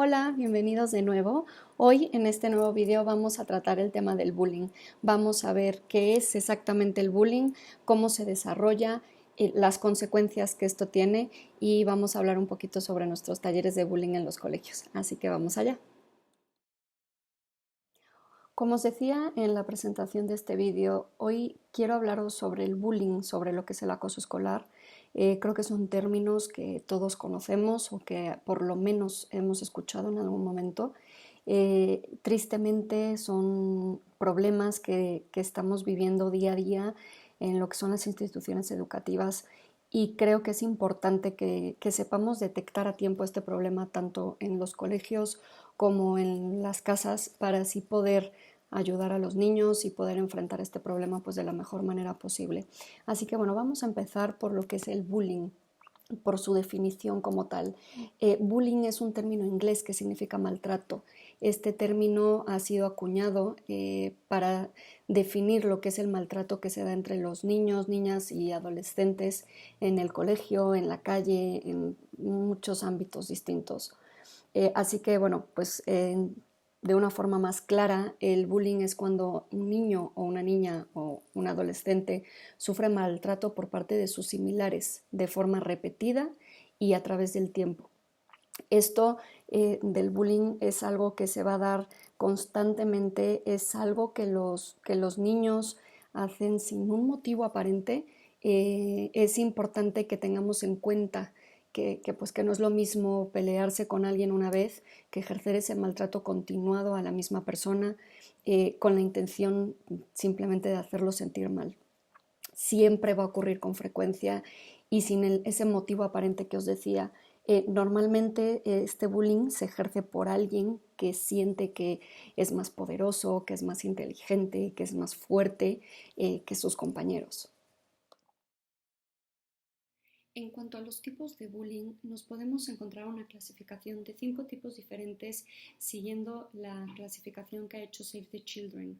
Hola, bienvenidos de nuevo. Hoy en este nuevo video vamos a tratar el tema del bullying. Vamos a ver qué es exactamente el bullying, cómo se desarrolla, las consecuencias que esto tiene y vamos a hablar un poquito sobre nuestros talleres de bullying en los colegios. Así que vamos allá. Como os decía en la presentación de este vídeo, hoy quiero hablaros sobre el bullying, sobre lo que es el acoso escolar. Creo que son términos que todos conocemos o que por lo menos hemos escuchado en algún momento. Tristemente son problemas que estamos viviendo día a día en lo que son las instituciones educativas y creo que es importante que sepamos detectar a tiempo este problema tanto en los colegios como en las casas para así poder ayudar a los niños y poder enfrentar este problema pues de la mejor manera posible. Así que bueno, vamos a empezar por lo que es el bullying, por su definición como tal. Bullying es un término inglés que significa maltrato. Este término ha sido acuñado para definir lo que es el maltrato que se da entre los niños, niñas y adolescentes en el colegio, en la calle, en muchos ámbitos distintos. Así que, bueno, pues de una forma más clara, el bullying es cuando un niño o una niña o un adolescente sufre maltrato por parte de sus similares de forma repetida y a través del tiempo. Esto del bullying es algo que se va a dar constantemente, es algo que los niños hacen sin un motivo aparente. Es importante que tengamos en cuenta pues que no es lo mismo pelearse con alguien una vez que ejercer ese maltrato continuado a la misma persona con la intención simplemente de hacerlo sentir mal. Siempre va a ocurrir con frecuencia y sin ese motivo aparente que os decía. Normalmente este bullying se ejerce por alguien que siente que es más poderoso, que es más inteligente, que es más fuerte que sus compañeros. En cuanto a los tipos de bullying, nos podemos encontrar una clasificación de 5 tipos diferentes siguiendo la clasificación que ha hecho Save the Children.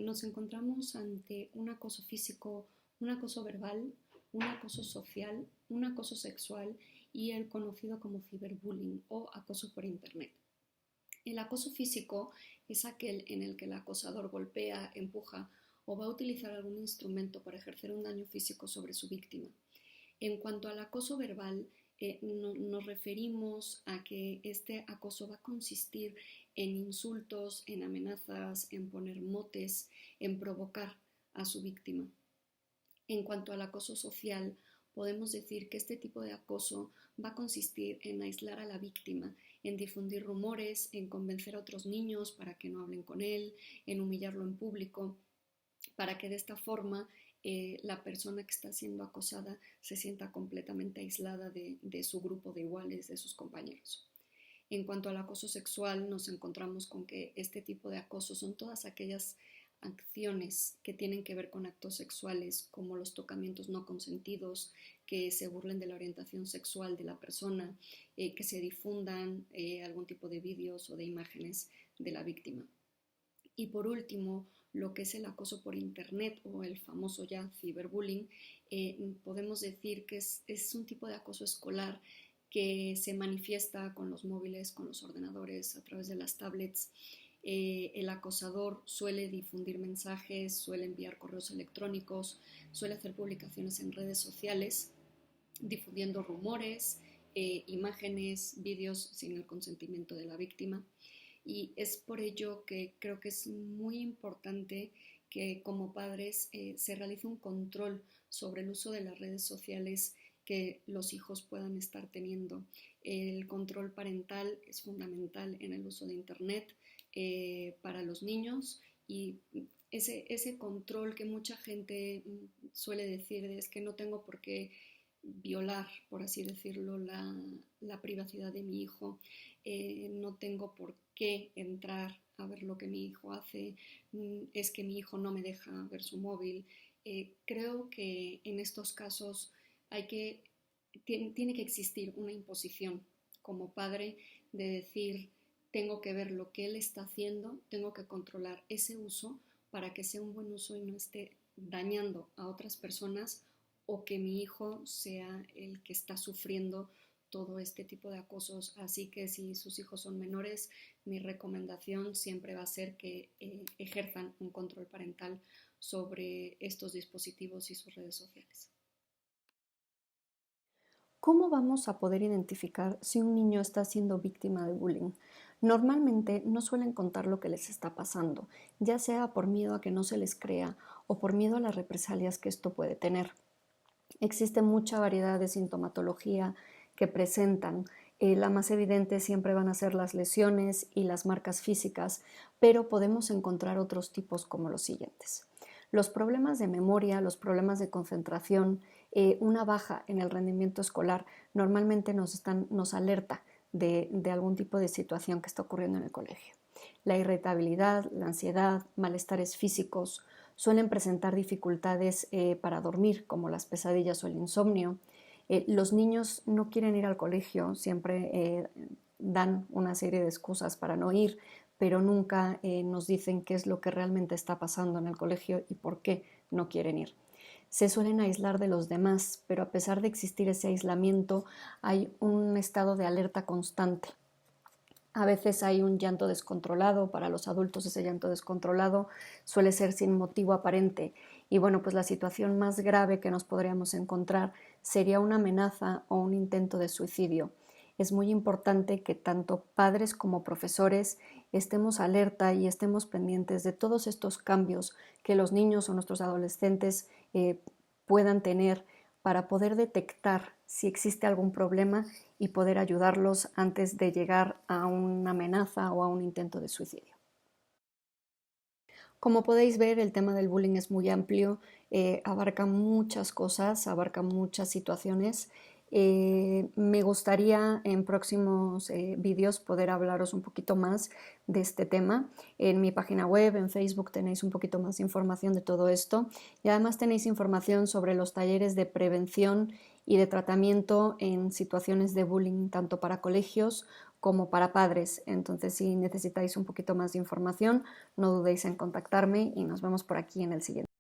Nos encontramos ante un acoso físico, un acoso verbal, un acoso social, un acoso sexual y el conocido como ciberbullying o acoso por Internet. El acoso físico es aquel en el que el acosador golpea, empuja o va a utilizar algún instrumento para ejercer un daño físico sobre su víctima. En cuanto al acoso verbal, nos referimos a que este acoso va a consistir en insultos, en amenazas, en poner motes, en provocar a su víctima. En cuanto al acoso social, podemos decir que este tipo de acoso va a consistir en aislar a la víctima, en difundir rumores, en convencer a otros niños para que no hablen con él, en humillarlo en público, para que de esta forma la persona que está siendo acosada se sienta completamente aislada de su grupo de iguales, de sus compañeros. En cuanto al acoso sexual, nos encontramos con que este tipo de acoso son todas aquellas acciones que tienen que ver con actos sexuales, como los tocamientos no consentidos, que se burlen de la orientación sexual de la persona, que se difundan algún tipo de vídeos o de imágenes de la víctima. Y por último, lo que es el acoso por Internet o el famoso ya ciberbullying, podemos decir que es un tipo de acoso escolar que se manifiesta con los móviles, con los ordenadores, a través de las tablets. El acosador suele difundir mensajes, suele enviar correos electrónicos, suele hacer publicaciones en redes sociales, difundiendo rumores, imágenes, vídeos sin el consentimiento de la víctima. Y es por ello que creo que es muy importante que como padres se realice un control sobre el uso de las redes sociales que los hijos puedan estar teniendo. El control parental es fundamental en el uso de Internet para los niños y ese control que mucha gente suele decir es que no tengo por qué violar, por así decirlo, la privacidad de mi hijo. No tengo por qué entrar a ver lo que mi hijo hace, es que mi hijo no me deja ver su móvil. Creo que en estos casos tiene que existir una imposición como padre de decir, tengo que ver lo que él está haciendo, tengo que controlar ese uso para que sea un buen uso y no esté dañando a otras personas o que mi hijo sea el que está sufriendo todo este tipo de acosos, así que si sus hijos son menores, mi recomendación siempre va a ser que ejerzan un control parental sobre estos dispositivos y sus redes sociales. ¿Cómo vamos a poder identificar si un niño está siendo víctima de bullying? Normalmente no suelen contar lo que les está pasando, ya sea por miedo a que no se les crea o por miedo a las represalias que esto puede tener. Existe mucha variedad de sintomatología que presentan. La más evidente siempre van a ser las lesiones y las marcas físicas, pero podemos encontrar otros tipos como los siguientes. Los problemas de memoria, los problemas de concentración, una baja en el rendimiento escolar normalmente nos alerta de algún tipo de situación que está ocurriendo en el colegio. La irritabilidad, la ansiedad, malestares físicos, suelen presentar dificultades para dormir, como las pesadillas o el insomnio. Los niños no quieren ir al colegio, siempre dan una serie de excusas para no ir, pero nunca nos dicen qué es lo que realmente está pasando en el colegio y por qué no quieren ir. Se suelen aislar de los demás, pero a pesar de existir ese aislamiento, hay un estado de alerta constante. A veces hay un llanto descontrolado, para los adultos ese llanto descontrolado suele ser sin motivo aparente y bueno, pues la situación más grave que nos podríamos encontrar sería una amenaza o un intento de suicidio. Es muy importante que tanto padres como profesores estemos alerta y estemos pendientes de todos estos cambios que los niños o nuestros adolescentes puedan tener para poder detectar si existe algún problema y poder ayudarlos antes de llegar a una amenaza o a un intento de suicidio. Como podéis ver, el tema del bullying es muy amplio, abarca muchas cosas, abarca muchas situaciones. Me gustaría en próximos vídeos poder hablaros un poquito más de este tema. En mi página web, en Facebook, tenéis un poquito más de información de todo esto y además tenéis información sobre los talleres de prevención y de tratamiento en situaciones de bullying, tanto para colegios como para padres. Entonces, si necesitáis un poquito más de información, no dudéis en contactarme y nos vemos por aquí en el siguiente.